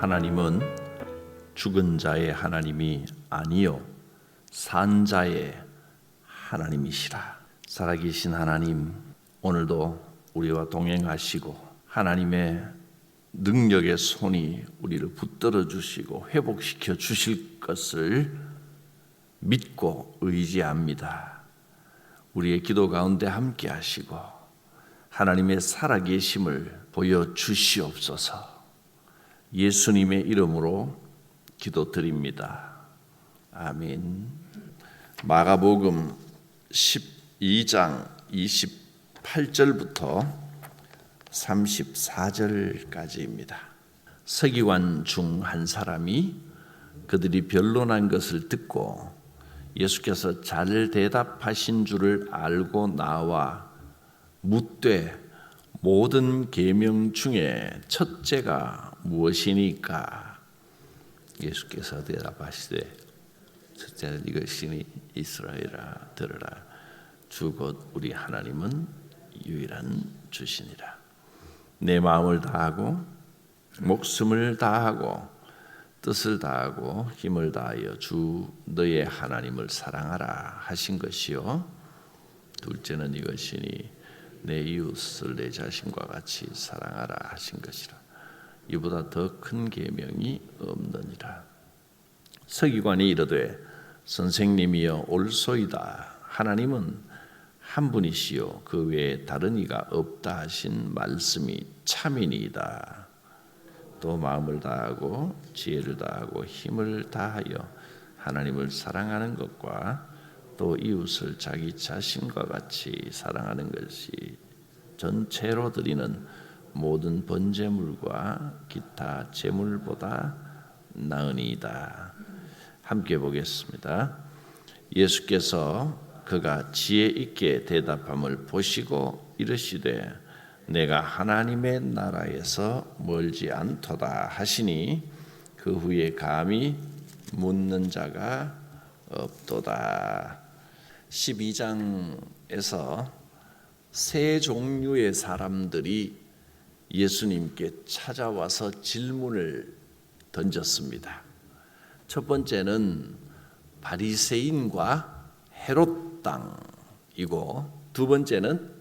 하나님은 죽은 자의 하나님이 아니요 산 자의 하나님이시라. 살아계신 하나님, 오늘도 우리와 동행하시고 하나님의 능력의 손이 우리를 붙들어 주시고 회복시켜 주실 것을 믿고 의지합니다. 우리의 기도 가운데 함께 하시고 하나님의 살아계심을 보여주시옵소서. 예수님의 이름으로 기도드립니다. 아멘. 마가복음 12장 28절부터 34절까지입니다. 서기관 중 한 사람이 그들이 변론한 것을 듣고 예수께서 잘 대답하신 줄을 알고 나와 묻되 모든 계명 중에 첫째가 무엇이니까? 예수께서 대답하시되 첫째는 이것이니 이스라엘아 들으라. 주 곧 우리 하나님은 유일한 주시니라. 내 마음을 다하고 목숨을 다하고 뜻을 다하고 힘을 다하여 주 너의 하나님을 사랑하라 하신 것이요. 둘째는 이것이니 내 이웃을 내 자신과 같이 사랑하라 하신 것이라. 이보다 더 큰 계명이 없느니라. 서기관이 이르되 선생님이여 옳소이다. 하나님은 한 분이시요 그 외에 다른 이가 없다 하신 말씀이 참이니이다. 또 마음을 다하고 지혜를 다하고 힘을 다하여 하나님을 사랑하는 것과 또 이웃을 자기 자신과 같이 사랑하는 것이 전체로 드리는 모든 번제물과 기타 제물보다 나으니이다. 함께 보겠습니다. 예수께서 그가 지혜 있게 대답함을 보시고 이르시되 내가 하나님의 나라에서 멀지 않도다 하시니 그 후에 감히 묻는 자가 없도다. 12장에서 세 종류의 사람들이 예수님께 찾아와서 질문을 던졌습니다. 첫 번째는 바리새인과 헤롯 당이고, 두 번째는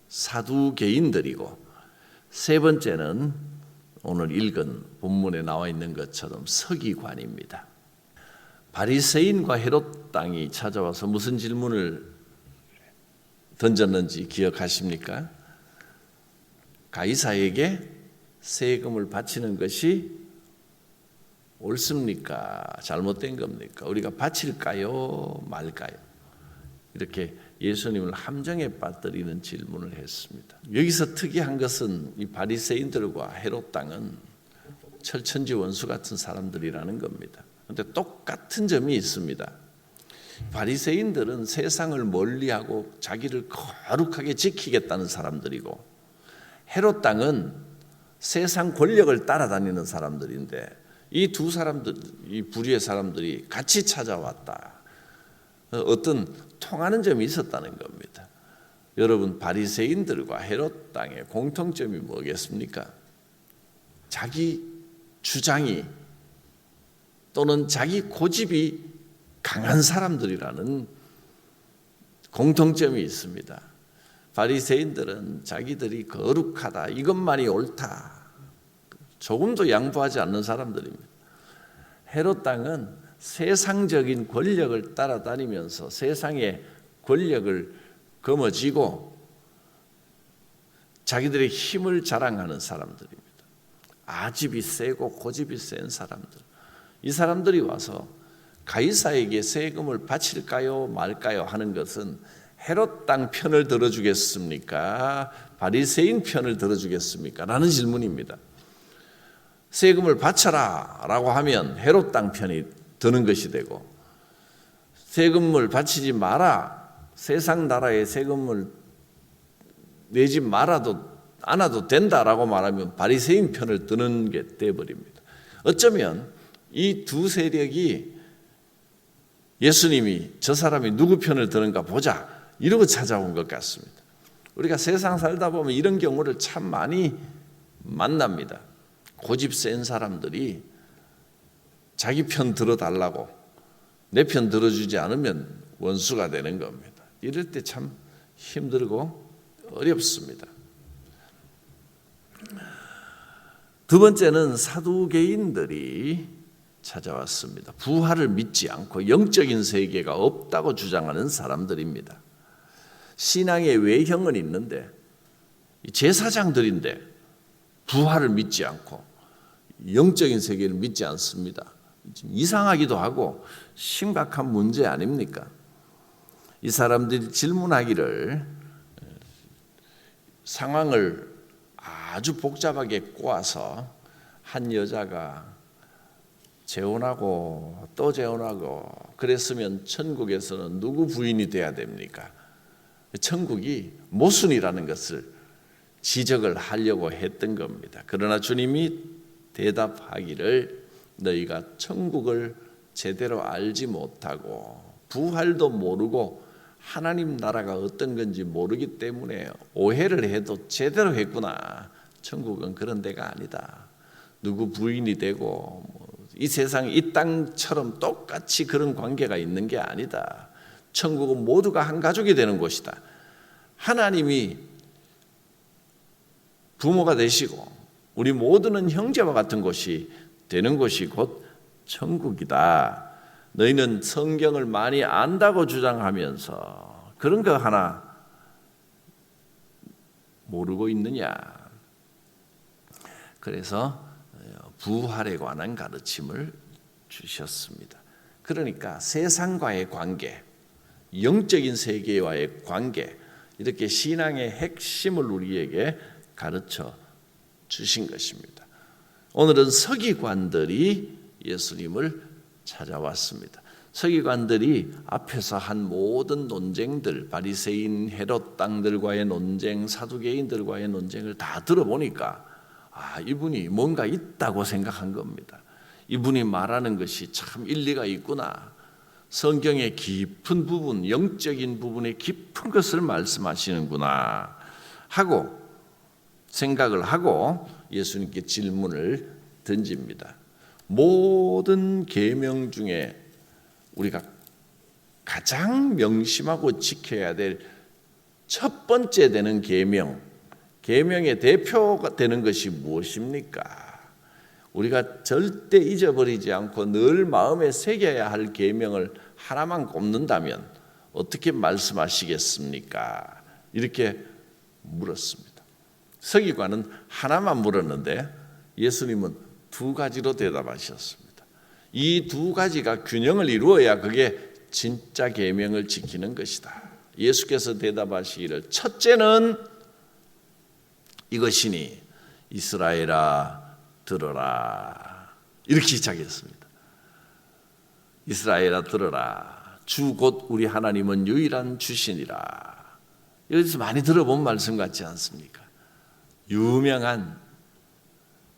사두개인들이고, 세 번째는 오늘 읽은 본문에 나와 있는 것처럼 서기관입니다. 바리새인과 헤롯 당이 찾아와서 무슨 질문을 던졌는지 기억하십니까? 가이사에게 세금을 바치는 것이 옳습니까? 잘못된 겁니까? 우리가 바칠까요? 말까요? 이렇게 예수님을 함정에 빠뜨리는 질문을 했습니다. 여기서 특이한 것은 이 바리새인들과 헤롯 당은 철천지 원수 같은 사람들이라는 겁니다. 그런데 똑같은 점이 있습니다. 바리새인들은 세상을 멀리하고 자기를 거룩하게 지키겠다는 사람들이고, 헤롯 당은 세상 권력을 따라다니는 사람들인데, 이 두 사람들, 이 부류의 사람들이 같이 찾아왔다. 어떤 통하는 점이 있었다는 겁니다. 여러분, 바리새인들과 헤롯 당의 공통점이 뭐겠습니까? 자기 주장이 또는 자기 고집이 강한 사람들이라는 공통점이 있습니다. 바리새인들은 자기들이 거룩하다, 이것만이 옳다, 조금도 양보하지 않는 사람들입니다. 헤롯 당은 세상적인 권력을 따라다니면서 세상의 권력을 거머쥐고 자기들의 힘을 자랑하는 사람들입니다. 아집이 세고 고집이 센 사람들. 이 사람들이 와서 가이사에게 세금을 바칠까요 말까요 하는 것은 헤롯 당 편을 들어주겠습니까? 바리새인 편을 들어주겠습니까? 라는 질문입니다. 세금을 바쳐라 라고 하면 헤롯 당 편이 드는 것이 되고, 세금을 바치지 마라, 세상 나라에 세금을 내지 않아도 된다라고 말하면 바리새인 편을 드는 게 되어버립니다. 어쩌면 이 두 세력이 예수님이 저 사람이 누구 편을 드는가 보자 이러고 찾아온 것 같습니다. 우리가 세상 살다 보면 이런 경우를 참 많이 만납니다. 고집 센 사람들이 자기 편 들어달라고 내 편 들어주지 않으면 원수가 되는 겁니다. 이럴 때 참 힘들고 어렵습니다. 두 번째는 사두개인들이 찾아왔습니다. 부활을 믿지 않고 영적인 세계가 없다고 주장하는 사람들입니다. 신앙의 외형은 있는데 제사장들인데 부활을 믿지 않고 영적인 세계를 믿지 않습니다. 이상하기도 하고 심각한 문제 아닙니까? 이 사람들이 질문하기를 상황을 아주 복잡하게 꼬아서 한 여자가 재혼하고 또 재혼하고 그랬으면 천국에서는 누구 부인이 돼야 됩니까? 천국이 모순이라는 것을 지적을 하려고 했던 겁니다. 그러나 주님이 대답하기를 너희가 천국을 제대로 알지 못하고 부활도 모르고 하나님 나라가 어떤 건지 모르기 때문에 오해를 해도 제대로 했구나. 천국은 그런 데가 아니다. 누구 부인이 되고 이 세상 이 땅처럼 똑같이 그런 관계가 있는 게 아니다. 천국은 모두가 한 가족이 되는 곳이다. 하나님이 부모가 되시고 우리 모두는 형제와 같은 곳이 되는 곳이 곧 천국이다. 너희는 성경을 많이 안다고 주장하면서 그런 거 하나 모르고 있느냐. 그래서 부활에 관한 가르침을 주셨습니다. 그러니까 세상과의 관계, 영적인 세계와의 관계, 이렇게 신앙의 핵심을 우리에게 가르쳐 주신 것입니다. 오늘은 서기관들이 예수님을 찾아왔습니다. 서기관들이 앞에서 한 모든 논쟁들, 바리새인 헤롯 당들과의 논쟁, 사두개인들과의 논쟁을 다 들어보니까 이분이 뭔가 있다고 생각한 겁니다. 이분이 말하는 것이 참 일리가 있구나. 성경의 깊은 부분, 영적인 부분의 깊은 것을 말씀하시는구나 하고 생각을 하고 예수님께 질문을 던집니다. 모든 계명 중에 우리가 가장 명심하고 지켜야 될 첫 번째 되는 계명의 대표가 되는 것이 무엇입니까? 우리가 절대 잊어버리지 않고 늘 마음에 새겨야 할 계명을 하나만 꼽는다면 어떻게 말씀하시겠습니까? 이렇게 물었습니다. 서기관은 하나만 물었는데 예수님은 두 가지로 대답하셨습니다. 이 두 가지가 균형을 이루어야 그게 진짜 계명을 지키는 것이다. 예수께서 대답하시기를 첫째는 이것이니 이스라엘아 들어라. 이렇게 시작했습니다. 이스라엘아 들어라. 주 곧 우리 하나님은 유일한 주시니라. 여기서 많이 들어본 말씀 같지 않습니까? 유명한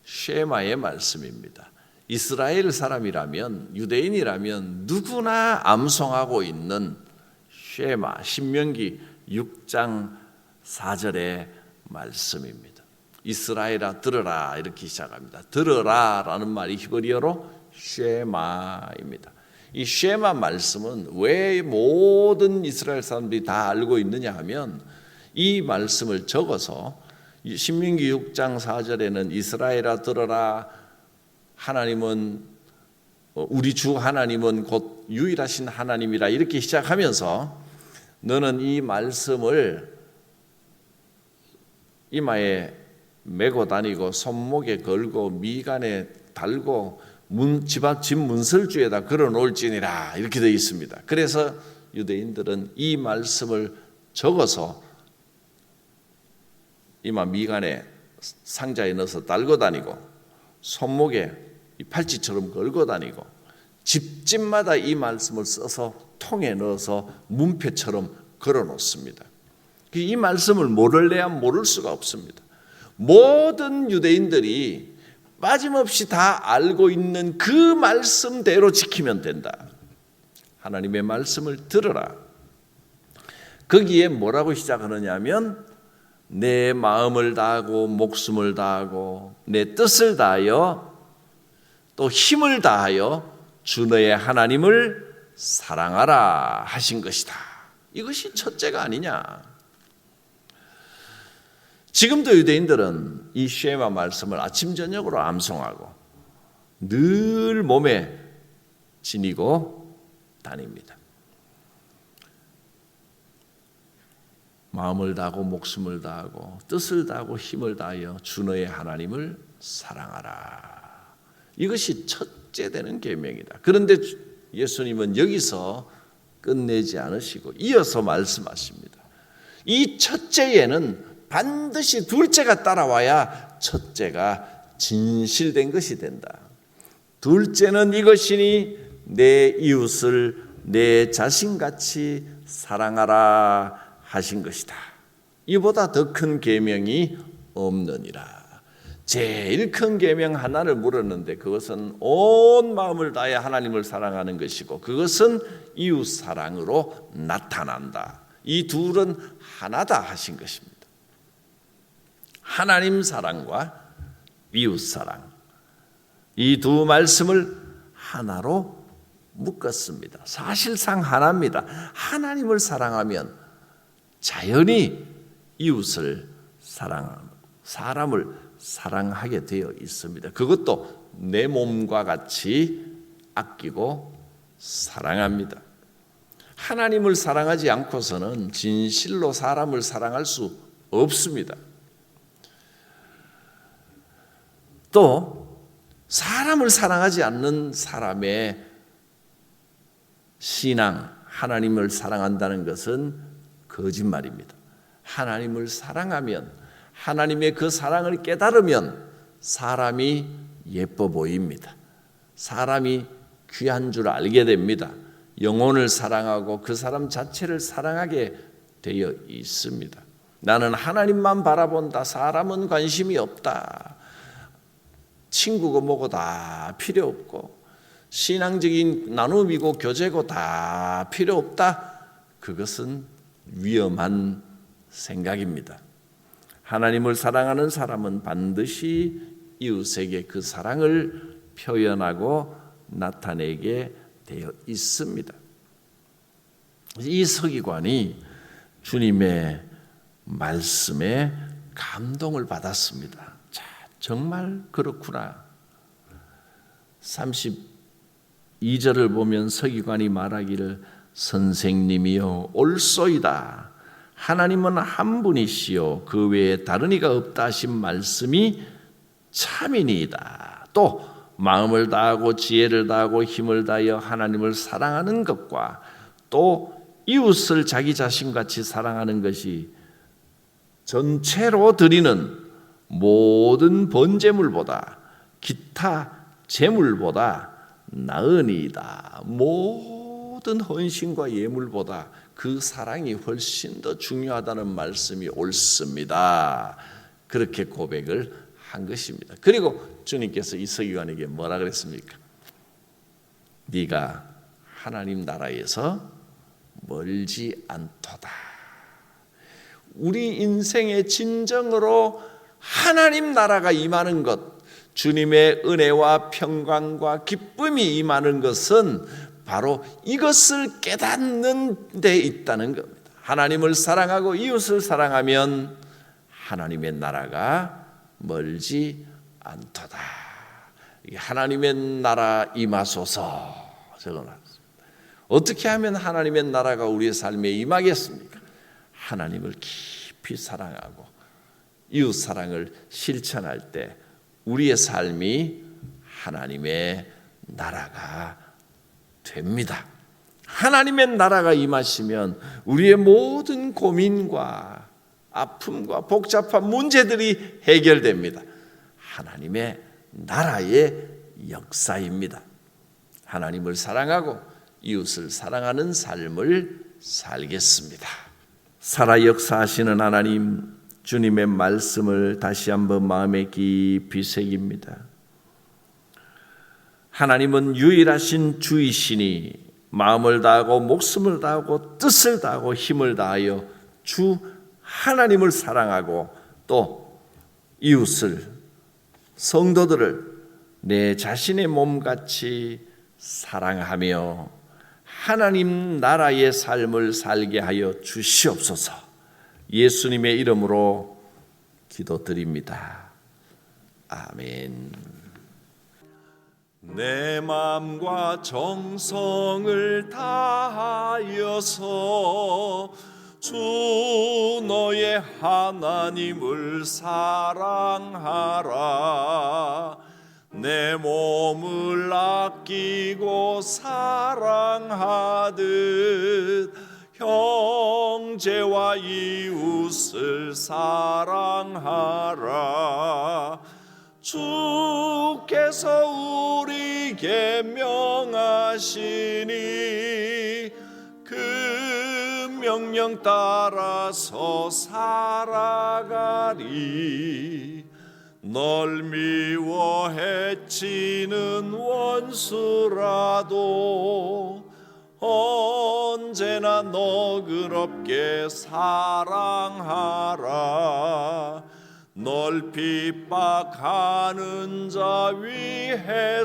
쉐마의 말씀입니다. 이스라엘 사람이라면 유대인이라면 누구나 암송하고 있는 쉐마 신명기 6장 4절의 말씀입니다. 이스라엘아 들어라 이렇게 시작합니다. 들어라라는 말이 히브리어로 쉐마입니다. 이 쉐마 말씀은 왜 모든 이스라엘 사람들이 다 알고 있느냐 하면 이 말씀을 적어서 신명기 6장 4절에는 이스라엘아 들어라 하나님은 우리 주 하나님은 곧 유일하신 하나님이라 이렇게 시작하면서 너는 이 말씀을 이마에 메고 다니고 손목에 걸고 미간에 달고 집 문설주에다 걸어 놓을지니라 이렇게 되어 있습니다. 그래서 유대인들은 이 말씀을 적어서 이마 미간에 상자에 넣어서 달고 다니고 손목에 팔찌처럼 걸고 다니고 집집마다 이 말씀을 써서 통에 넣어서 문패처럼 걸어 놓습니다. 이 말씀을 모를래야 모를 수가 없습니다. 모든 유대인들이 빠짐없이 다 알고 있는 그 말씀대로 지키면 된다. 하나님의 말씀을 들어라. 거기에 뭐라고 시작하느냐 하면 내 마음을 다하고 목숨을 다하고 내 뜻을 다하여 또 힘을 다하여 주 너의 하나님을 사랑하라 하신 것이다. 이것이 첫째가 아니냐. 지금도 유대인들은 이 쉐마 말씀을 아침 저녁으로 암송하고 늘 몸에 지니고 다닙니다. 마음을 다하고 목숨을 다하고 뜻을 다하고 힘을 다하여 주 너의 하나님을 사랑하라. 이것이 첫째 되는 계명이다. 그런데 예수님은 여기서 끝내지 않으시고 이어서 말씀하십니다. 이 첫째에는 반드시 둘째가 따라와야 첫째가 진실된 것이 된다. 둘째는 이것이니 내 이웃을 내 자신같이 사랑하라 하신 것이다. 이보다 더 큰 계명이 없느니라. 제일 큰 계명 하나를 물었는데 그것은 온 마음을 다해 하나님을 사랑하는 것이고 그것은 이웃 사랑으로 나타난다. 이 둘은 하나다 하신 것입니다. 하나님 사랑과 이웃 사랑, 이 두 말씀을 하나로 묶었습니다. 사실상 하나입니다. 하나님을 사랑하면 자연히 이웃을 사랑하고 사람을 사랑하게 되어 있습니다. 그것도 내 몸과 같이 아끼고 사랑합니다. 하나님을 사랑하지 않고서는 진실로 사람을 사랑할 수 없습니다. 또 사람을 사랑하지 않는 사람의 신앙, 하나님을 사랑한다는 것은 거짓말입니다. 하나님을 사랑하면, 하나님의 그 사랑을 깨달으면 사람이 예뻐 보입니다. 사람이 귀한 줄 알게 됩니다. 영혼을 사랑하고 그 사람 자체를 사랑하게 되어 있습니다. 나는 하나님만 바라본다. 사람은 관심이 없다. 친구고 뭐고 다 필요 없고 신앙적인 나눔이고 교제고 다 필요 없다. 그것은 위험한 생각입니다. 하나님을 사랑하는 사람은 반드시 이웃에게 그 사랑을 표현하고 나타내게 되어 있습니다. 이 서기관이 주님의 말씀에 감동을 받았습니다. 자, 정말 그렇구나. 32절을 보면 서기관이 말하기를 선생님이여 옳소이다. 하나님은 한 분이시요 그 외에 다른 이가 없다 하신 말씀이 참이니이다. 또 마음을 다하고 지혜를 다하고 힘을 다하여 하나님을 사랑하는 것과 또 이웃을 자기 자신같이 사랑하는 것이 전체로 드리는 모든 번제물보다 기타 제물보다 나으니이다. 모든 헌신과 예물보다 그 사랑이 훨씬 더 중요하다는 말씀이 옳습니다. 그렇게 고백을 한 것입니다. 그리고 주님께서 이 서기관에게 뭐라 그랬습니까? 네가 하나님 나라에서 멀지 않도다. 우리 인생의 진정으로 하나님 나라가 임하는 것, 주님의 은혜와 평강과 기쁨이 임하는 것은 바로 이것을 깨닫는 데 있다는 겁니다. 하나님을 사랑하고 이웃을 사랑하면 하나님의 나라가 멀지 않도다. 하나님의 나라 임하소서 적어놨습니다. 어떻게 하면 하나님의 나라가 우리의 삶에 임하겠습니까? 하나님을 깊이 사랑하고 이웃 사랑을 실천할 때 우리의 삶이 하나님의 나라가 됩니다. 하나님의 나라가 임하시면 우리의 모든 고민과 아픔과 복잡한 문제들이 해결됩니다. 하나님의 나라의 역사입니다. 하나님을 사랑하고 이웃을 사랑하는 삶을 살겠습니다. 살아 역사하시는 하나님, 주님의 말씀을 다시 한번 마음에 깊이 새깁니다. 하나님은 유일하신 주이시니 마음을 다하고 목숨을 다하고 뜻을 다하고 힘을 다하여 주 하나님을 사랑하고 또 이웃을 성도들을 내 자신의 몸같이 사랑하며 하나님 나라의 삶을 살게 하여 주시옵소서. 예수님의 이름으로 기도드립니다. 아멘. 내 마음과 정성을 다하여서 주 너의 하나님을 사랑하라. 내 몸을 아끼고 사랑하듯 형제와 이웃을 사랑하라. 주께서 우리에게 명하시니 그 명령 따라서 살아가리. 널 미워 해치는 원수라도 언제나 너그럽게 사랑하라. 널 핍박하는 자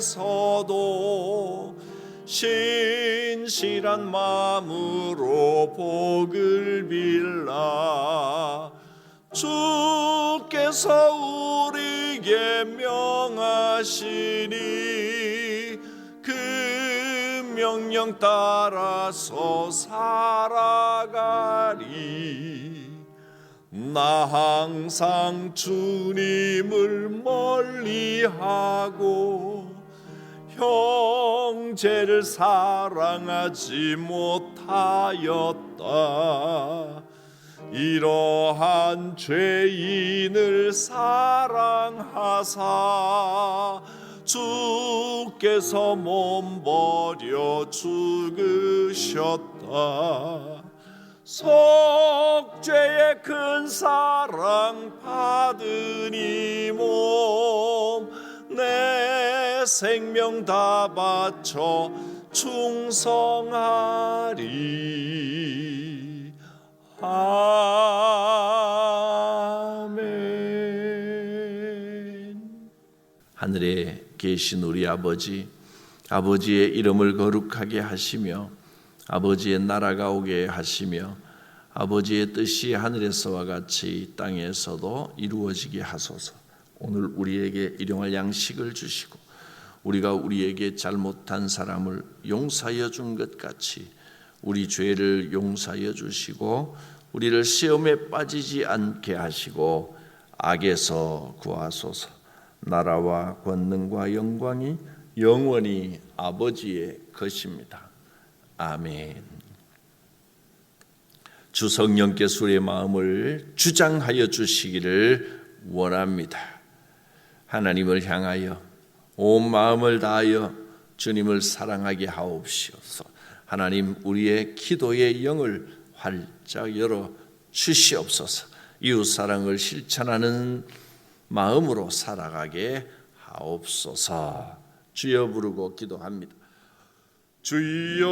위해서도 신실한 마음으로 복을 빌라. 주께서 우리에게 명하시니 그 명령 따라서 살아가리. 나 항상 주님을 멀리하고 형제를 사랑하지 못하였다. 이러한 죄인을 사랑하사 주께서 몸버려 죽으셨다. 속죄의 큰 사랑 받은 이 몸 내 생명 다 바쳐 충성하리. 아멘. 하늘에 계신 우리 아버지, 아버지의 이름을 거룩하게 하시며 아버지의 나라가 오게 하시며 아버지의 뜻이 하늘에서와 같이 땅에서도 이루어지게 하소서. 오늘 우리에게 일용할 양식을 주시고 우리가 우리에게 잘못한 사람을 용서하여 준 것 같이 우리 죄를 용서하여 주시고 우리를 시험에 빠지지 않게 하시고 악에서 구하소서. 나라와 권능과 영광이 영원히 아버지의 것입니다. 아멘. 주 성령께서 우리의 마음을 주장하여 주시기를 원합니다. 하나님을 향하여 온 마음을 다하여 주님을 사랑하게 하옵시옵소서. 하나님, 우리의 기도의 영을 활짝 열어 주시옵소서. 이웃 사랑을 실천하는 마음으로 살아가게 하옵소서. 주여 부르고 기도합니다. 주여